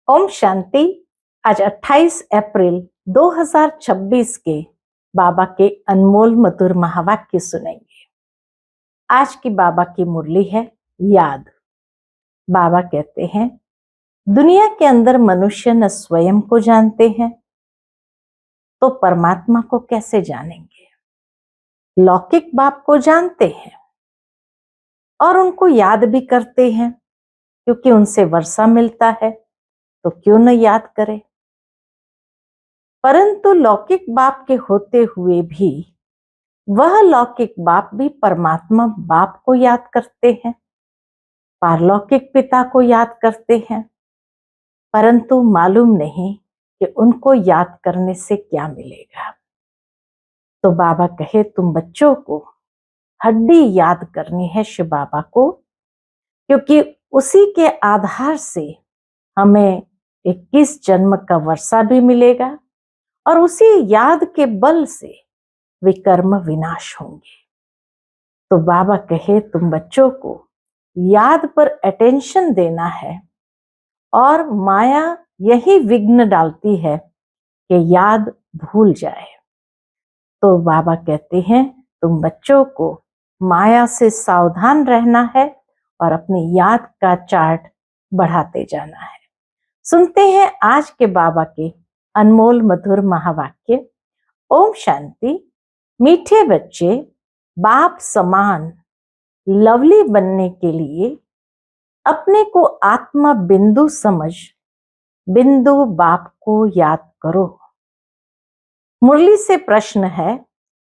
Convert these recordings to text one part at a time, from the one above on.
ओम शांति। आज 28 अप्रैल 2026 के बाबा के अनमोल मधुर महावाक्य सुनेंगे। आज की बाबा की मुरली है याद। बाबा कहते हैं, दुनिया के अंदर मनुष्य न स्वयं को जानते हैं तो परमात्मा को कैसे जानेंगे। लौकिक बाप को जानते हैं और उनको याद भी करते हैं क्योंकि उनसे वर्षा मिलता है, तो क्यों न याद करें। परंतु लौकिक बाप के होते हुए भी वह लौकिक बाप भी परमात्मा बाप को याद करते हैं, पारलौकिक पिता को याद करते हैं, परंतु मालूम नहीं कि उनको याद करने से क्या मिलेगा। तो बाबा कहे, तुम बच्चों को हड्डी याद करनी है शिव बाबा को, क्योंकि उसी के आधार से हमें 21 जन्म का वर्षा भी मिलेगा और उसी याद के बल से विकर्म विनाश होंगे। तो बाबा कहे, तुम बच्चों को याद पर अटेंशन देना है और माया यही विघ्न डालती है कि याद भूल जाए। तो बाबा कहते हैं, तुम बच्चों को माया से सावधान रहना है और अपनी याद का चार्ट बढ़ाते जाना है। सुनते हैं आज के बाबा के अनमोल मधुर महावाक्य। ओम शांति। मीठे बच्चे, बाप समान लवली बनने के लिए अपने को आत्मा बिंदु समझ बिंदु बाप को याद करो। मुरली से प्रश्न है,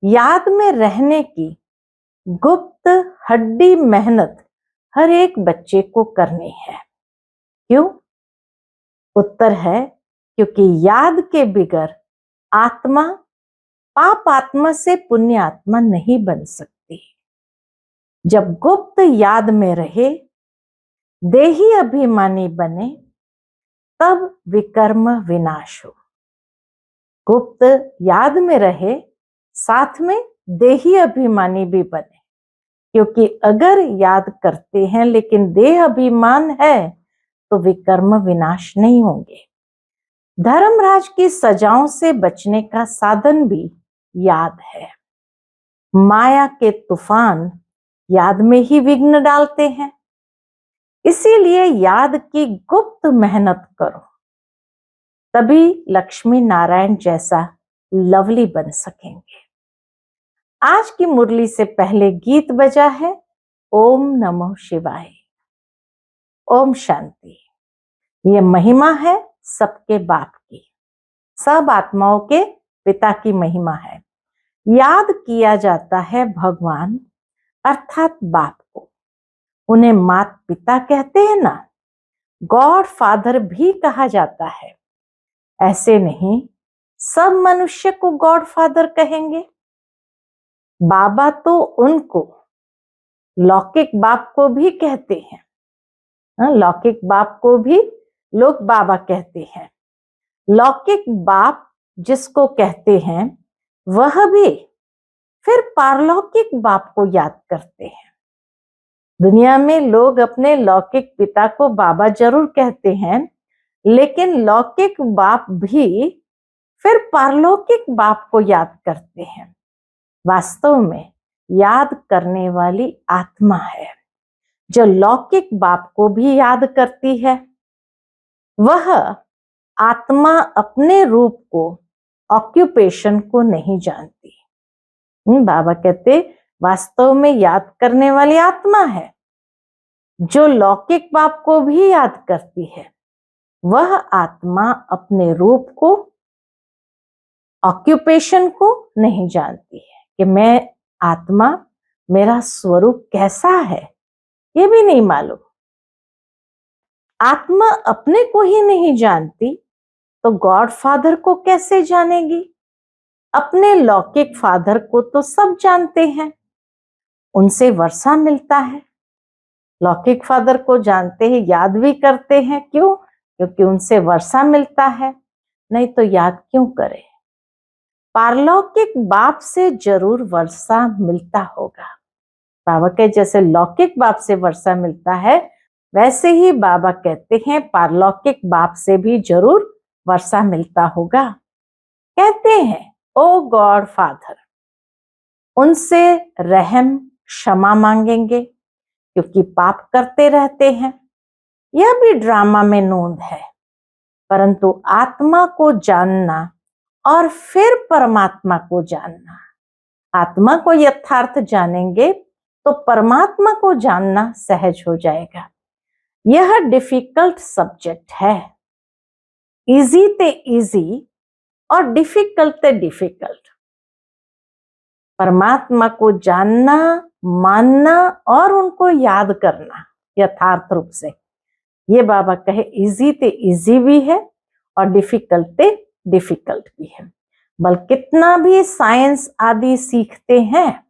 याद में रहने की गुप्त हड्डी मेहनत हर एक बच्चे को करनी है। क्यों? उत्तर है, क्योंकि याद के बिगर आत्मा पाप आत्मा से पुण्य आत्मा नहीं बन सकती। जब गुप्त याद में रहे, देही अभिमानी बने, तब विकर्म विनाश हो। गुप्त याद में रहे, साथ में देही अभिमानी भी बने, क्योंकि अगर याद करते हैं लेकिन देह अभिमान है तो विकर्म विनाश नहीं होंगे। धर्मराज की सजाओं से बचने का साधन भी याद है। माया के तूफान याद में ही विघ्न डालते हैं, इसीलिए याद की गुप्त मेहनत करो, तभी लक्ष्मी नारायण जैसा लवली बन सकेंगे। आज की मुरली से पहले गीत बजा है ओम नमो शिवाय। ओम शांति। ये महिमा है सबके बाप की, सब आत्माओं के पिता की महिमा है। याद किया जाता है भगवान अर्थात बाप को। उन्हें माता पिता कहते हैं ना, गॉड फादर भी कहा जाता है। ऐसे नहीं सब मनुष्य को गॉड फादर कहेंगे। बाबा तो उनको लौकिक बाप को भी कहते हैं। लौकिक बाप को भी लोग बाबा कहते हैं। लौकिक बाप जिसको कहते हैं वह भी फिर पारलौकिक बाप को याद करते हैं। दुनिया में लोग अपने लौकिक पिता को बाबा जरूर कहते हैं, लेकिन लौकिक बाप भी फिर पारलौकिक बाप को याद करते हैं। वास्तव में याद करने वाली आत्मा है जो लौकिक बाप को भी याद करती है। वह आत्मा अपने रूप को, ऑक्यूपेशन को नहीं जानती। बाबा कहते, वास्तव में याद करने वाली आत्मा है जो लौकिक बाप को भी याद करती है। वह आत्मा अपने रूप को, ऑक्यूपेशन को नहीं जानती है कि मैं आत्मा, मेरा स्वरूप कैसा है, ये भी नहीं मालूम। आत्मा अपने को ही नहीं जानती तो गॉड फादर को कैसे जानेगी। अपने लौकिक फादर को तो सब जानते हैं, उनसे वर्षा मिलता है। लौकिक फादर को जानते हैं, याद भी करते हैं। क्यों? क्योंकि उनसे वर्षा मिलता है, नहीं तो याद क्यों करें। पारलौकिक बाप से जरूर वर्षा मिलता होगा। बाबा के जैसे लौकिक बाप से वर्षा मिलता है, वैसे ही बाबा कहते हैं पारलौकिक बाप से भी जरूर वर्षा मिलता होगा। कहते हैं ओ गॉड फादर, उनसे रहम क्षमा मांगेंगे क्योंकि पाप करते रहते हैं। यह भी ड्रामा में नोंद है, परंतु आत्मा को जानना और फिर परमात्मा को जानना, आत्मा को यथार्थ जानेंगे तो परमात्मा को जानना सहज हो जाएगा। यह डिफिकल्ट सब्जेक्ट है, इजी ते इजी और डिफिकल्ट ते डिफिकल्ट। परमात्मा को जानना, मानना और उनको याद करना यथार्थ रूप से, ये बाबा कहे इजी ते इजी भी है और डिफिकल्ट ते डिफिकल्ट भी है। बल कितना भी साइंस आदि सीखते हैं,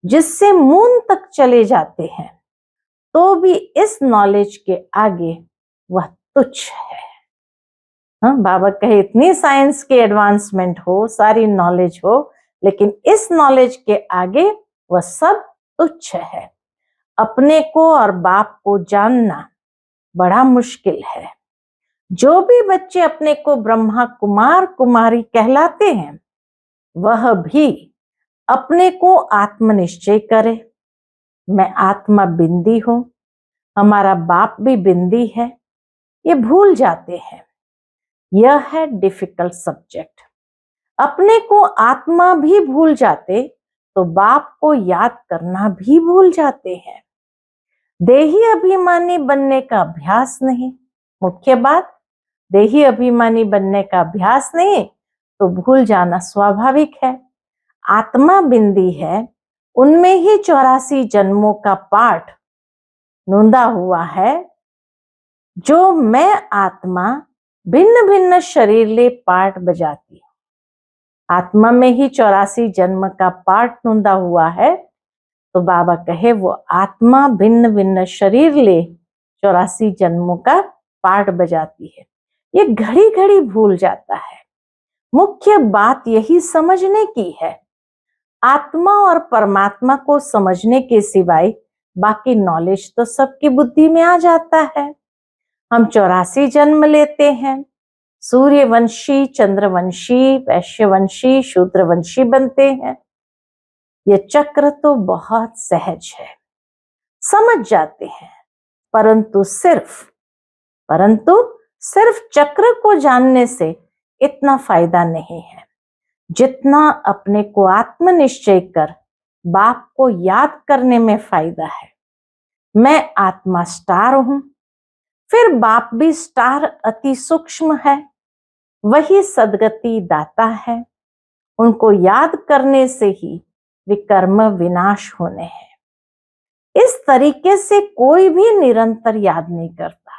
जिससे मून तक चले जाते हैं, तो भी इस नॉलेज के आगे वह तुच्छ है। हाँ, बाबा कहे इतनी साइंस के एडवांसमेंट हो, सारी नॉलेज हो, लेकिन इस नॉलेज के आगे वह सब तुच्छ है। अपने को और बाप को जानना बड़ा मुश्किल है। जो भी बच्चे अपने को ब्रह्मा कुमार कुमारी कहलाते हैं, वह भी अपने को आत्मनिश्चय करे, मैं आत्मा बिंदी हूं, हमारा बाप भी बिंदी है, ये भूल जाते हैं। यह है डिफिकल्ट सब्जेक्ट। अपने को आत्मा भी भूल जाते तो बाप को याद करना भी भूल जाते हैं। देही अभिमानी बनने का अभ्यास नहीं, मुख्य बात देही अभिमानी बनने का अभ्यास नहीं तो भूल जाना स्वाभाविक है। आत्मा बिंदी है, उनमें ही 84 जन्मों का पाठ नोंदा हुआ है। जो मैं आत्मा भिन्न भिन्न शरीर ले पाठ बजाती हूँ, आत्मा में ही 84 जन्म का पाठ नोंदा हुआ है। तो बाबा कहे वो आत्मा भिन्न भिन्न शरीर ले 84 जन्मों का पाठ बजाती है, ये घड़ी घड़ी भूल जाता है। मुख्य बात यही समझने की है। आत्मा और परमात्मा को समझने के सिवाय बाकी नॉलेज तो सबकी बुद्धि में आ जाता है। हम 84 जन्म लेते हैं, सूर्यवंशी, चंद्रवंशी, वैश्यवंशी, शूद्रवंशी बनते हैं। ये चक्र तो बहुत सहज है, समझ जाते हैं, परंतु सिर्फ चक्र को जानने से इतना फायदा नहीं है जितना अपने को आत्मनिश्चय कर बाप को याद करने में फायदा है। मैं आत्मा स्टार हूं, फिर बाप भी स्टार अति सूक्ष्म है, वही सदगति दाता है। उनको याद करने से ही विकर्म विनाश होने हैं। इस तरीके से कोई भी निरंतर याद नहीं करता।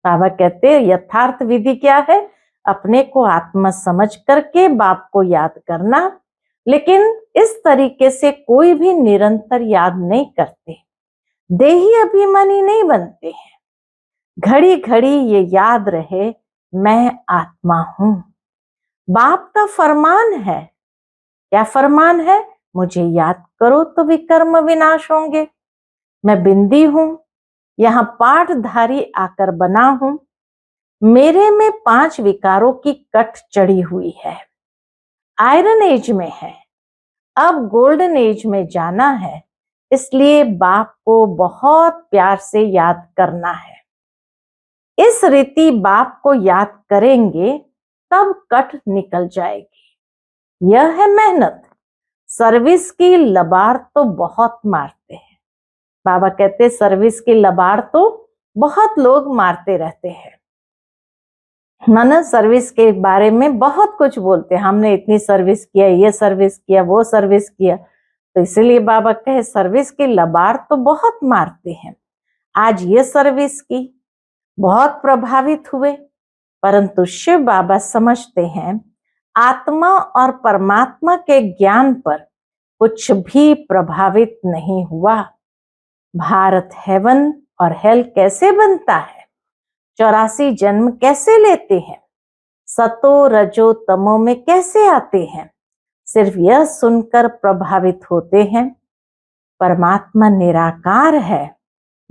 बाबा कहते हैं यथार्थ विधि क्या है? अपने को आत्मा समझ करके बाप को याद करना, लेकिन इस तरीके से कोई भी निरंतर याद नहीं करते, देही अभिमानी नहीं बनते हैं। घड़ी घड़ी ये याद रहे मैं आत्मा हूं। बाप का फरमान है, क्या फरमान है? मुझे याद करो तो विकर्म विनाश होंगे। मैं बिंदी हूं, यहां पाठधारी आकर बना हूं। मेरे में 5 विकारों की कट चढ़ी हुई है। आयरन एज में है, अब गोल्डन एज में जाना है, इसलिए बाप को बहुत प्यार से याद करना है। इस रीति बाप को याद करेंगे तब कट निकल जाएगी। यह है मेहनत। सर्विस की लबार तो बहुत मारते हैं। बाबा कहते सर्विस की लबार तो बहुत लोग मारते रहते हैं। माना सर्विस के बारे में बहुत कुछ बोलते हैं, हमने इतनी सर्विस किया, ये सर्विस किया, वो सर्विस किया। तो इसलिए बाबा कहे सर्विस की लबार तो बहुत मारते हैं। आज ये सर्विस की, बहुत प्रभावित हुए, परंतु शिव बाबा समझते हैं आत्मा और परमात्मा के ज्ञान पर कुछ भी प्रभावित नहीं हुआ। भारत हेवन और हेल कैसे बनता है, 84 जन्म कैसे लेते हैं, सतो रजो तमो में कैसे आते हैं, सिर्फ यह सुनकर प्रभावित होते हैं। परमात्मा निराकार है,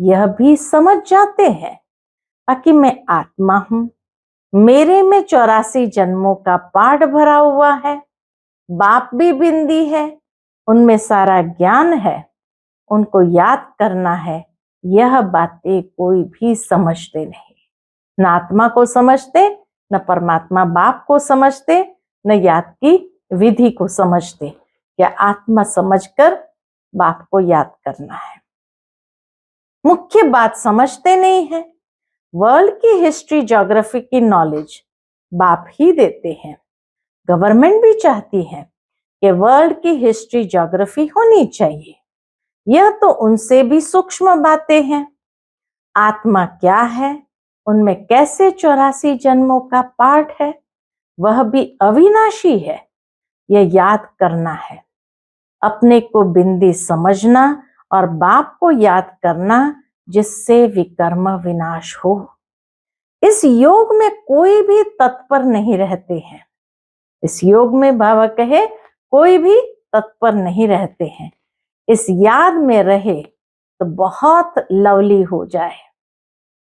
यह भी समझ जाते हैं कि मैं आत्मा हूं, मेरे में 84 जन्मों का पाठ भरा हुआ है, बाप भी बिंदी है, उनमें सारा ज्ञान है, उनको याद करना है। यह बातें कोई भी समझते नहीं, न आत्मा को समझते, न परमात्मा बाप को समझते, न याद की विधि को समझते। या आत्मा समझकर बाप को याद करना है। मुख्य बात समझते नहीं है। वर्ल्ड की हिस्ट्री, ज्योग्राफी की नॉलेज बाप ही देते हैं। गवर्नमेंट भी चाहती है कि वर्ल्ड की हिस्ट्री, ज्योग्राफी होनी चाहिए। यह तो उनसे भी सूक्ष्म बातें हैं। आत्मा क्या है, उनमें कैसे 84 जन्मों का पाठ है, वह भी अविनाशी है, यह याद करना है। अपने को बिंदी समझना और बाप को याद करना, जिससे विकर्म विनाश हो। इस योग में कोई भी तत्पर नहीं रहते हैं। इस योग में बाबा कहे कोई भी तत्पर नहीं रहते हैं। इस याद में रहे तो बहुत लवली हो जाए,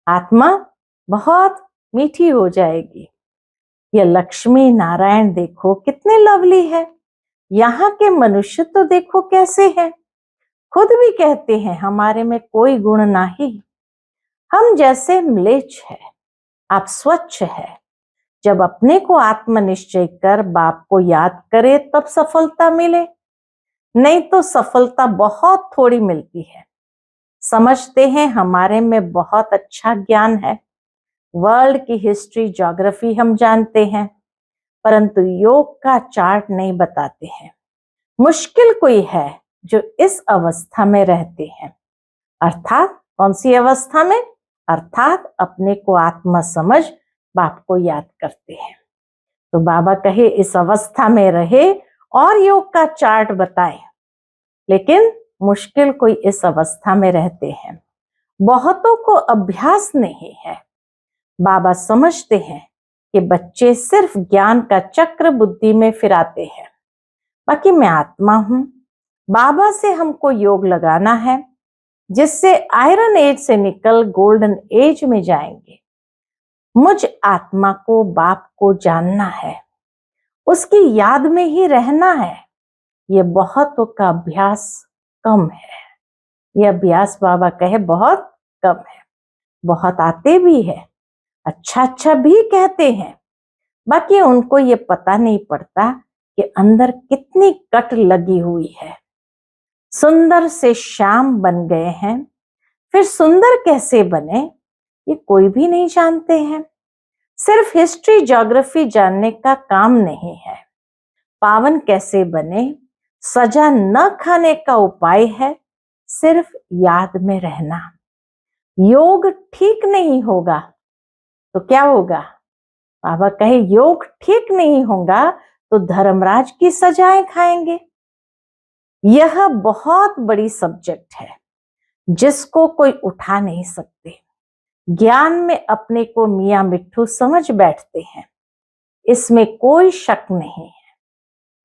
आत्मा बहुत मीठी हो जाएगी। ये लक्ष्मी नारायण देखो कितने लवली है, यहाँ के मनुष्य तो देखो कैसे हैं। खुद भी कहते हैं हमारे में कोई गुण नहीं, हम जैसे म्लेच्छ है, आप स्वच्छ है। जब अपने को आत्मनिश्चय कर बाप को याद करे तब सफलता मिले, नहीं तो सफलता बहुत थोड़ी मिलती है। समझते हैं हमारे में बहुत अच्छा ज्ञान है, वर्ल्ड की हिस्ट्री, ज्योग्राफी हम जानते हैं, परंतु योग का चार्ट नहीं बताते हैं। मुश्किल कोई है जो इस अवस्था में रहते हैं। अर्थात कौन सी अवस्था में? अर्थात अपने को आत्मा समझ बाप को याद करते हैं। तो बाबा कहे इस अवस्था में रहे और योग का चार्ट बताए, लेकिन मुश्किल कोई इस अवस्था में रहते हैं। बहुतों को अभ्यास नहीं है। बाबा समझते हैं कि बच्चे सिर्फ ज्ञान का चक्र बुद्धि में फिराते हैं, बाकी मैं आत्मा हूं। बाबा से हमको योग लगाना है, जिससे आयरन एज से निकल गोल्डन एज में जाएंगे। मुझ आत्मा को, बाप को जानना है, उसकी याद में ही रहना है। ये बहुतों का अभ्यास कम है। यह अभ्यास बाबा कहे बहुत कम है। बहुत आते भी है, अच्छा अच्छा भी कहते हैं, बाकी उनको ये पता नहीं पड़ता कि अंदर कितनी कट लगी हुई है। सुंदर से श्याम बन गए हैं, फिर सुंदर कैसे बने ये कोई भी नहीं जानते हैं। सिर्फ हिस्ट्री, ज्योग्राफी जानने का काम नहीं है। पावन कैसे बने, सजा न खाने का उपाय है सिर्फ याद में रहना। योग ठीक नहीं होगा तो क्या होगा? बाबा कहे योग ठीक नहीं होगा तो धर्मराज की सजाएं खाएंगे। यह बहुत बड़ी सब्जेक्ट है जिसको कोई उठा नहीं सकते। ज्ञान में अपने को मियां मिट्ठू समझ बैठते हैं, इसमें कोई शक नहीं है।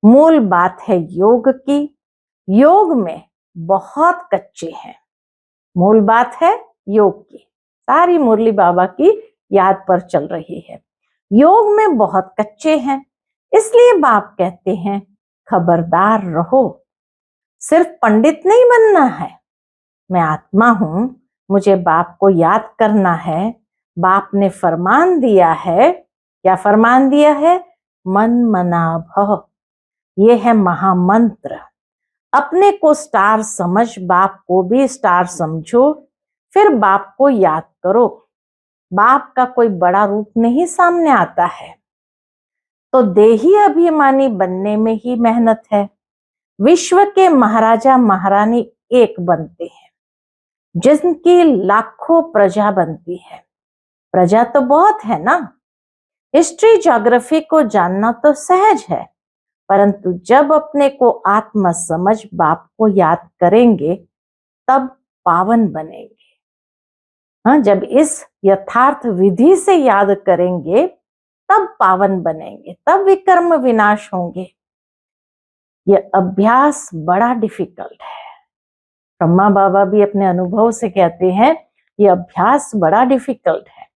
मूल बात है योग की। योग में बहुत कच्चे हैं। मूल बात है योग की। सारी मुरली बाबा की याद पर चल रही है। योग में बहुत कच्चे हैं, इसलिए बाप कहते हैं खबरदार रहो। सिर्फ पंडित नहीं बनना है। मैं आत्मा हूं, मुझे बाप को याद करना है। बाप ने फरमान दिया है। क्या फरमान दिया है? मन मना भव। ये है महामंत्र। अपने को स्टार समझ, बाप को भी स्टार समझो, फिर बाप को याद करो। बाप का कोई बड़ा रूप नहीं सामने आता है, तो देही अभिमानी बनने में ही मेहनत है। विश्व के महाराजा महारानी एक बनते हैं, जिनकी लाखों प्रजा बनती है। प्रजा तो बहुत है ना। हिस्ट्री, ज्योग्राफी को जानना तो सहज है, परंतु जब अपने को आत्मा समझ बाप को याद करेंगे तब पावन बनेंगे। हाँ, जब इस यथार्थ विधि से याद करेंगे तब पावन बनेंगे, तब विकर्म विनाश होंगे। यह अभ्यास बड़ा डिफिकल्ट है, ब्रह्मा बाबा भी अपने अनुभव से कहते हैं ये अभ्यास बड़ा डिफिकल्ट है।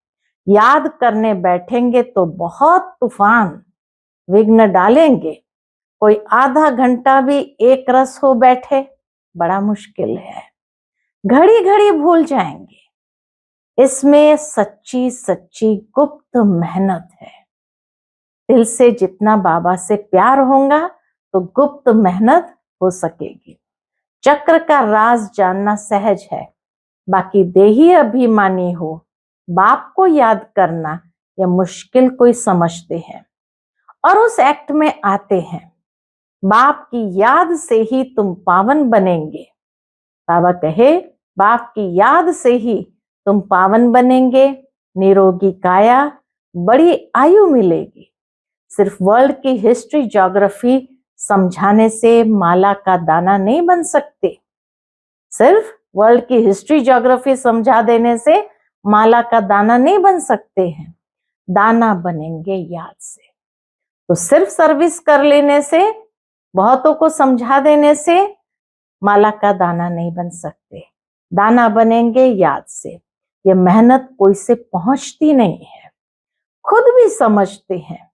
याद करने बैठेंगे तो बहुत तूफान विघ्न डालेंगे। कोई आधा घंटा भी एक रस हो बैठे बड़ा मुश्किल है, घड़ी घड़ी भूल जाएंगे। इसमें सच्ची सच्ची गुप्त मेहनत है। दिल से जितना बाबा से प्यार होगा तो गुप्त मेहनत हो सकेगी। चक्र का राज जानना सहज है, बाकी देही अभिमानी हो बाप को याद करना यह मुश्किल कोई समझते हैं और उस एक्ट में आते हैं। बाप की याद से ही तुम पावन बनेंगे। बाबा कहे बाप की याद से ही तुम पावन बनेंगे, निरोगी काया, बड़ी आयु मिलेगी। सिर्फ वर्ल्ड की हिस्ट्री ज्योग्राफी समझाने से माला का दाना नहीं बन सकते। सिर्फ वर्ल्ड की हिस्ट्री ज्योग्राफी समझा देने से माला का दाना नहीं बन सकते हैं, दाना बनेंगे याद से। तो सिर्फ सर्विस कर लेने से, बहुतों को समझा देने से माला का दाना नहीं बन सकते, दाना बनेंगे याद से। ये मेहनत कोई से पहुंचती नहीं है। खुद भी समझते हैं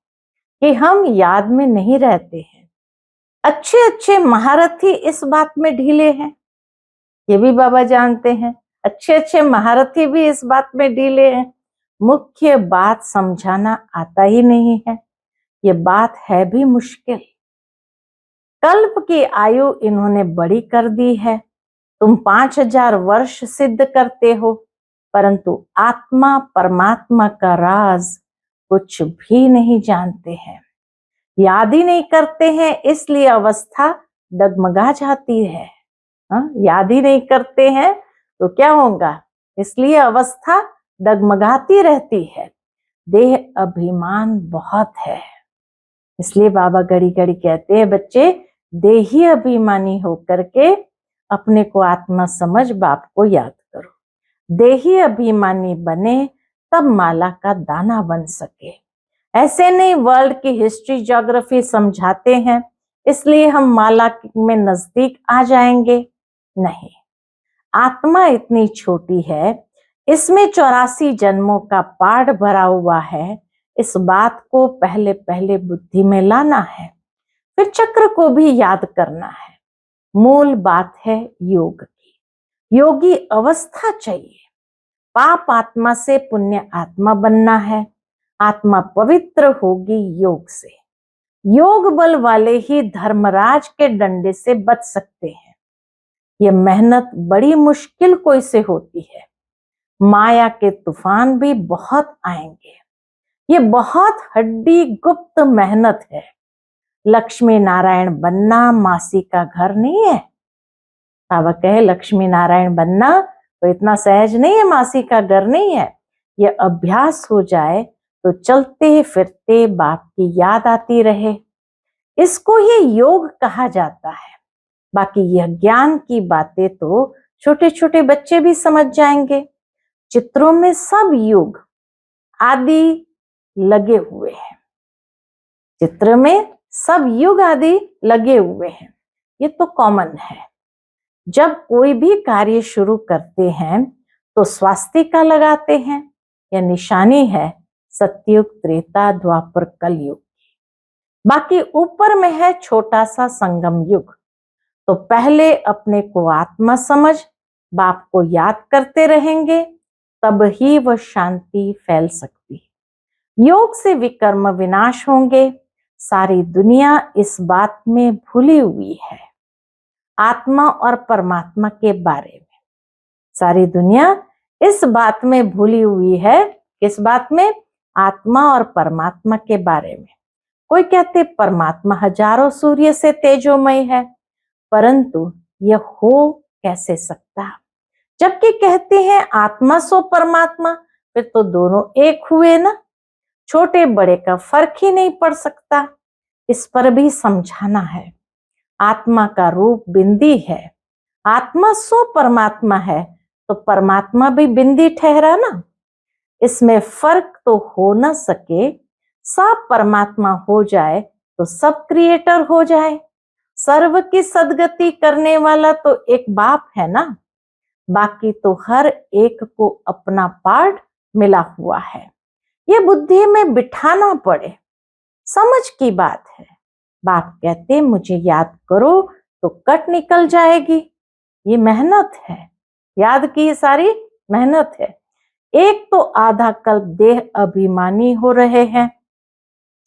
कि हम याद में नहीं रहते हैं। अच्छे अच्छे महारथी इस बात में ढीले हैं, ये भी बाबा जानते हैं। अच्छे अच्छे महारथी भी इस बात में ढीले हैं। मुख्य बात समझाना आता ही नहीं है। ये बात है भी मुश्किल। कल्प की आयु इन्होंने बड़ी कर दी है। तुम 5000 वर्ष सिद्ध करते हो, परंतु आत्मा परमात्मा का राज कुछ भी नहीं जानते हैं। याद ही नहीं करते हैं, इसलिए अवस्था डगमगा जाती है। याद ही नहीं करते हैं तो क्या होगा, इसलिए अवस्था डगमगाती रहती है। देह अभिमान बहुत है, इसलिए बाबा घड़ी घड़ी कहते हैं बच्चे देही अभिमानी होकर के अपने को आत्मा समझ बाप को याद करो। देही अभिमानी बने तब माला का दाना बन सके। ऐसे नहीं वर्ल्ड की हिस्ट्री ज्योग्राफी समझाते हैं इसलिए हम माला में नजदीक आ जाएंगे, नहीं। आत्मा इतनी छोटी है, इसमें 84 जन्मों का पाठ भरा हुआ है। इस बात को पहले पहले बुद्धि में लाना है, फिर चक्र को भी याद करना है। मूल बात है योग की। योगी अवस्था चाहिए। पाप आत्मा से पुण्य आत्मा बनना है। आत्मा पवित्र होगी योग से। योग बल वाले ही धर्मराज के डंडे से बच सकते हैं। ये मेहनत बड़ी मुश्किल कोई से होती है। माया के तूफान भी बहुत आएंगे। ये बहुत हड्डी गुप्त मेहनत है। लक्ष्मी नारायण बनना मासी का घर नहीं है। बाबा कहे लक्ष्मी नारायण बनना तो इतना सहज नहीं है, मासी का घर नहीं है। ये अभ्यास हो जाए तो चलते फिरते बाप की याद आती रहे, इसको ये योग कहा जाता है। बाकी यह ज्ञान की बातें तो छोटे छोटे बच्चे भी समझ जाएंगे। चित्रों में सब युग आदि लगे हुए हैं। चित्र में सब युग आदि लगे हुए हैं, ये तो कॉमन है। जब कोई भी कार्य शुरू करते हैं तो स्वास्तिका लगाते हैं। यह निशानी है सतयुग त्रेता द्वापर कलयुग की। बाकी ऊपर में है छोटा सा संगम युग। तो पहले अपने को आत्मा समझ बाप को याद करते रहेंगे, तब ही वह शांति फैल सकती है। योग से विकर्म विनाश होंगे। सारी दुनिया इस बात में भूली हुई है, आत्मा और परमात्मा के बारे में। सारी दुनिया इस बात में भूली हुई है, किस बात में? आत्मा और परमात्मा के बारे में। कोई कहते परमात्मा हजारों सूर्य से तेजोमय है, परंतु यह हो कैसे सकता? जबकि कहते हैं आत्मा सो परमात्मा, फिर तो दोनों एक हुए ना। छोटे बड़े का फर्क ही नहीं पड़ सकता। इस पर भी समझाना है। आत्मा का रूप बिंदी है, आत्मा सो परमात्मा है, तो परमात्मा भी बिंदी ठहरा ना। इसमें फर्क तो हो ना सके। सब परमात्मा हो जाए तो सब क्रिएटर हो जाए। सर्व की सदगति करने वाला तो एक बाप है ना, बाकी तो हर एक को अपना पार्ट मिला हुआ है। ये बुद्धि में बिठाना पड़े, समझ की बात है। बाप कहते मुझे याद करो तो कट निकल जाएगी, ये मेहनत है, याद की ये सारी मेहनत है। एक तो आधा कल्प देह अभिमानी हो रहे हैं,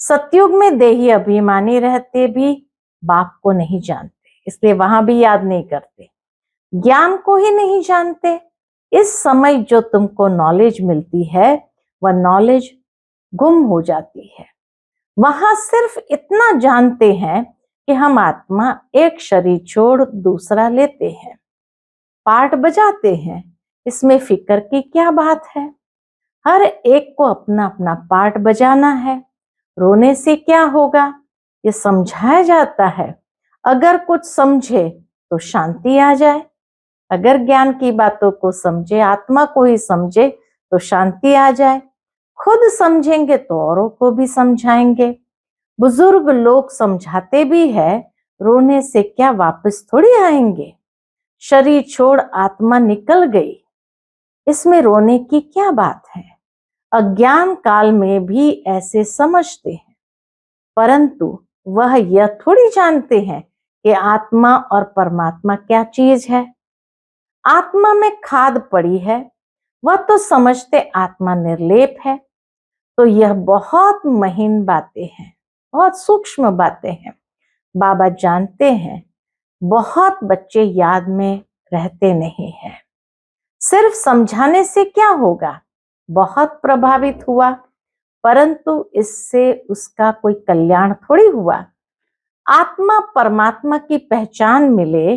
सतयुग में देही अभिमानी रहते भी बाप को नहीं जानते, इसलिए वहां भी याद नहीं करते, ज्ञान को ही नहीं जानते। इस समय जो तुमको नॉलेज मिलती है वह नॉलेज गुम हो जाती है। वहां सिर्फ इतना जानते हैं कि हम आत्मा एक शरीर छोड़ दूसरा लेते हैं, पार्ट बजाते हैं, इसमें फिक्र की क्या बात है। हर एक को अपना अपना पार्ट बजाना है, रोने से क्या होगा, ये समझाया जाता है। अगर कुछ समझे तो शांति आ जाए, अगर ज्ञान की बातों को समझे, आत्मा को ही समझे तो शांति आ जाए। खुद समझेंगे तो औरों को भी समझाएंगे। बुजुर्ग लोग समझाते भी है, रोने से क्या वापस थोड़ी आएंगे, शरीर छोड़ आत्मा निकल गई, इसमें रोने की क्या बात है। अज्ञान काल में भी ऐसे समझते हैं, परंतु वह यह थोड़ी जानते हैं कि आत्मा और परमात्मा क्या चीज है। आत्मा में खाद पड़ी है, वह तो समझते आत्मा निर्लेप है। तो यह बहुत महीन बातें हैं, बहुत सूक्ष्म बातें हैं। बाबा जानते हैं बहुत बच्चे याद में रहते नहीं हैं। सिर्फ समझाने से क्या होगा, बहुत प्रभावित हुआ, परंतु इससे उसका कोई कल्याण थोड़ी हुआ। आत्मा परमात्मा की पहचान मिले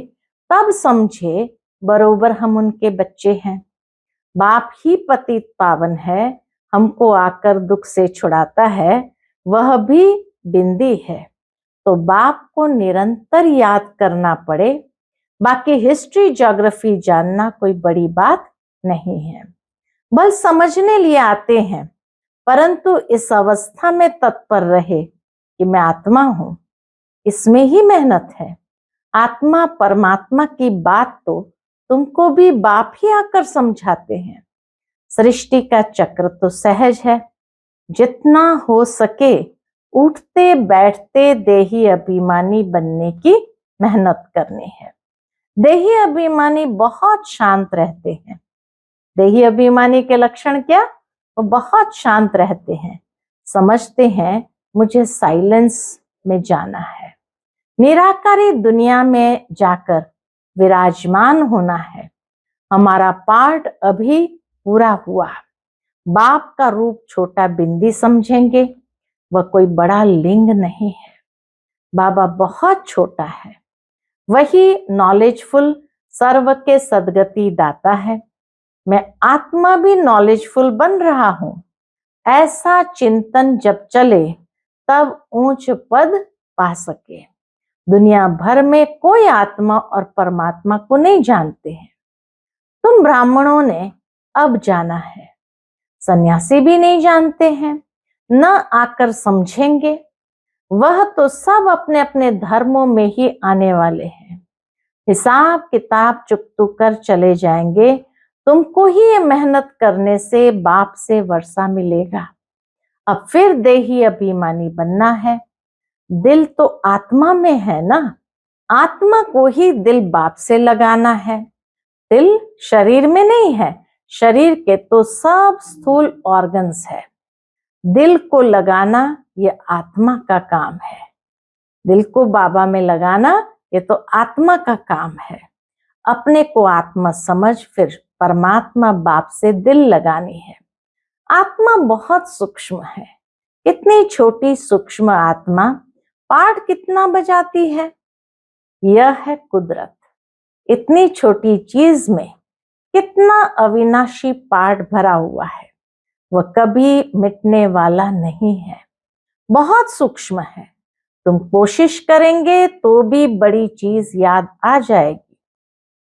तब समझे बरोबर हम उनके बच्चे हैं। बाप ही पतित पावन है, हमको आकर दुख से छुड़ाता है, वह भी बिंदी है। तो बाप को निरंतर याद करना पड़े, बाकी हिस्ट्री ज्योग्राफी जानना कोई बड़ी बात नहीं है। बस समझने लिए आते हैं, परंतु इस अवस्था में तत्पर रहे कि मैं आत्मा हूं, इसमें ही मेहनत है। आत्मा परमात्मा की बात तो तुमको भी बाप ही आकर समझाते हैं। सृष्टि का चक्र तो सहज है, जितना हो सके उठते बैठते देही अभिमानी बनने की मेहनत करनी है। देही अभिमानी बहुत शांत रहते हैं। देही अभिमानी के लक्षण क्या, वो बहुत शांत रहते हैं, समझते हैं मुझे साइलेंस में जाना है, निराकारी दुनिया में जाकर विराजमान होना है। हमारा पार्ट अभी पूरा हुआ। बाप का रूप छोटा बिंदी समझेंगे, वह कोई बड़ा लिंग नहीं है। बाबा बहुत छोटा है, वही नॉलेजफुल सर्व के सदगति दाता है। मैं आत्मा भी नॉलेजफुल बन रहा हूं। ऐसा चिंतन जब चले तब ऊंच पद पा सके। दुनिया भर में कोई आत्मा और परमात्मा को नहीं जानते हैं। तुम ब्राह्मणों ने अब जाना है, सन्यासी भी नहीं जानते हैं, न आकर समझेंगे। वह तो सब अपने अपने धर्मों में ही आने वाले हैं, हिसाब किताब चुकतू कर चले जाएंगे। तुमको ही ये मेहनत करने से बाप से वर्षा मिलेगा। अब फिर देही अभिमानी बनना है। दिल तो आत्मा में है ना, आत्मा को ही दिल बाप से लगाना है। दिल शरीर में नहीं है, शरीर के तो सब स्थूल ऑर्गन्स है। दिल को लगाना ये आत्मा का काम है। दिल को बाबा में लगाना ये तो आत्मा का काम है। अपने को आत्मा समझ फिर परमात्मा बाप से दिल लगानी है। आत्मा बहुत सूक्ष्म है, इतनी छोटी सूक्ष्म आत्मा पार्ट कितना बजाती है। यह है कुदरत। इतनी छोटी चीज में कितना अविनाशी पार्ट भरा हुआ है, वह कभी मिटने वाला नहीं है, बहुत सूक्ष्म है। तुम कोशिश करेंगे तो भी बड़ी चीज याद आ जाएगी।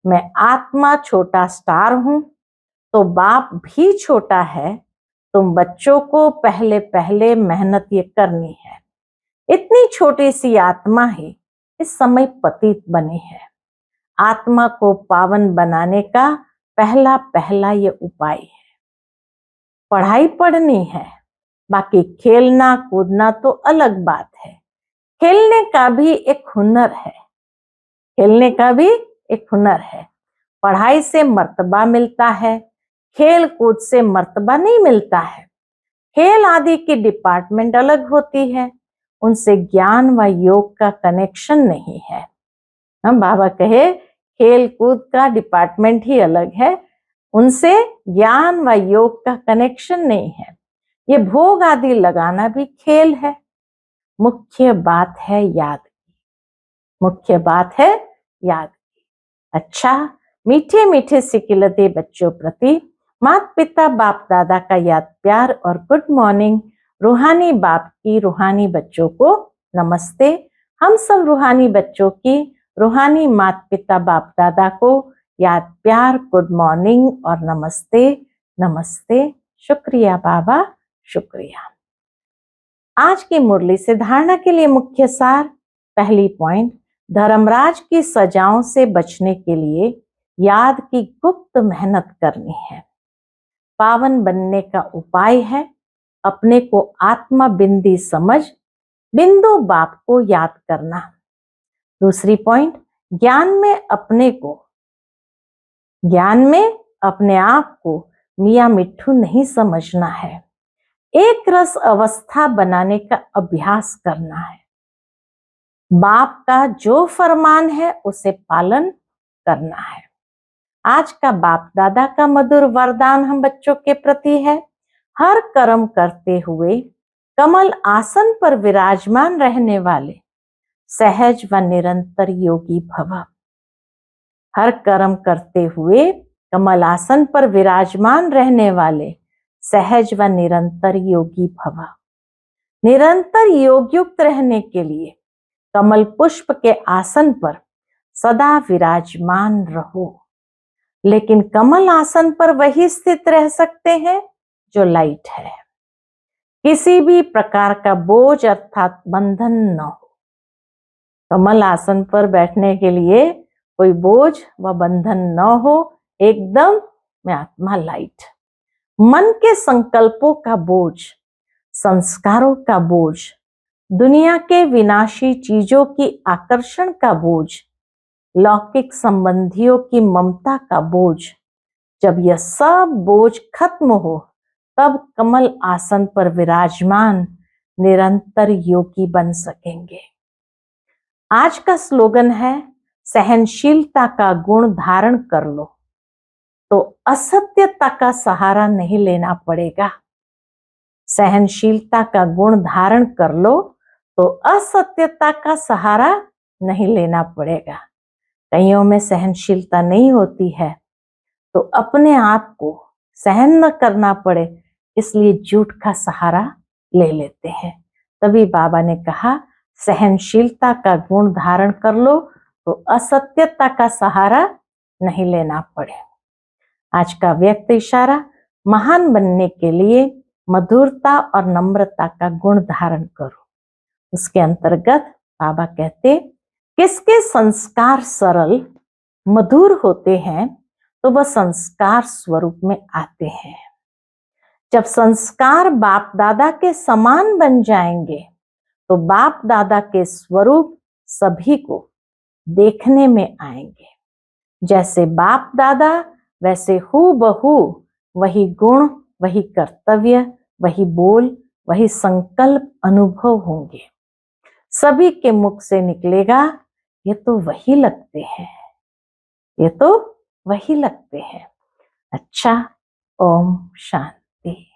मैं आत्मा छोटा स्टार हूं तो बाप भी छोटा है। तुम बच्चों को पहले पहले मेहनत ये करनी है। इतनी छोटी सी आत्मा ही इस समय पतित बने हैं। आत्मा को पावन बनाने का पहला ये उपाय है। पढ़ाई पढ़नी है, बाकी खेलना कूदना तो अलग बात है। खेलने का भी एक हुनर है, खेलने का भी एक हुनर है। पढ़ाई से मर्तबा मिलता है, खेल कूद से मर्तबा नहीं मिलता है। खेल आदि की डिपार्टमेंट अलग होती है, उनसे ज्ञान व योग का कनेक्शन नहीं है। हम बाबा कहे खेल कूद का डिपार्टमेंट ही अलग है, उनसे ज्ञान व योग का कनेक्शन नहीं है। ये भोग आदि लगाना भी खेल है। मुख्य बात है याद की, मुख्य बात है याद की। अच्छा, मीठे मीठे सिकिलते बच्चों प्रति माता पिता बाप दादा का याद प्यार और गुड मॉर्निंग। रूहानी बाप की रूहानी बच्चों को नमस्ते। हम सब रूहानी बच्चों की रूहानी माता पिता बाप दादा को याद प्यार गुड मॉर्निंग और नमस्ते नमस्ते। शुक्रिया बाबा, शुक्रिया। आज की मुरली से धारणा के लिए मुख्य सार। पहली पॉइंट, धर्मराज की सजाओं से बचने के लिए याद की गुप्त मेहनत करनी है। पावन बनने का उपाय है अपने को आत्मा बिंदी समझ बिंदु बाप को याद करना। दूसरी पॉइंट, ज्ञान में अपने आप को मियां मिट्ठू नहीं समझना है। एक रस अवस्था बनाने का अभ्यास करना है। बाप का जो फरमान है उसे पालन करना है। आज का बाप दादा का मधुर वरदान हम बच्चों के प्रति है, हर कर्म करते हुए कमल आसन पर विराजमान रहने वाले सहज व निरंतर योगी भव। हर कर्म करते हुए कमल आसन पर विराजमान रहने वाले सहज व निरंतर योगी भव। निरंतर योग युक्त रहने के लिए कमल पुष्प के आसन पर सदा विराजमान रहो। लेकिन कमल आसन पर वही स्थित रह सकते हैं जो लाइट है। किसी भी प्रकार का बोझ अर्थात बंधन न हो। कमल आसन पर बैठने के लिए कोई बोझ व बंधन न हो, एकदम मैं आत्मा लाइट। मन के संकल्पों का बोझ, संस्कारों का बोझ, दुनिया के विनाशी चीजों की आकर्षण का बोझ, लौकिक संबंधियों की ममता का बोझ, जब यह सब बोझ खत्म हो तब कमल आसन पर विराजमान निरंतर योगी बन सकेंगे। आज का स्लोगन है, सहनशीलता का गुण धारण कर लो तो असत्यता का सहारा नहीं लेना पड़ेगा। सहनशीलता का गुण धारण कर लो तो असत्यता का सहारा नहीं लेना पड़ेगा। कईयों में सहनशीलता नहीं होती है तो अपने आप को सहन न करना पड़े इसलिए झूठ का सहारा ले लेते हैं। तभी बाबा ने कहा सहनशीलता का गुण धारण कर लो तो असत्यता का सहारा नहीं लेना पड़े। आज का व्यक्त इशारा, महान बनने के लिए मधुरता और नम्रता का गुण धारण करो। उसके अंतर्गत बाबा कहते, किसके संस्कार सरल मधुर होते हैं तो वह संस्कार स्वरूप में आते हैं। जब संस्कार बाप दादा के समान बन जाएंगे तो बाप दादा के स्वरूप सभी को देखने में आएंगे। जैसे बाप दादा वैसे हूबहू वही गुण, वही कर्तव्य, वही बोल, वही संकल्प अनुभव होंगे। सभी के मुख से निकलेगा, ये तो वही लगते हैं, ये तो वही लगते हैं। अच्छा, ओम शांति।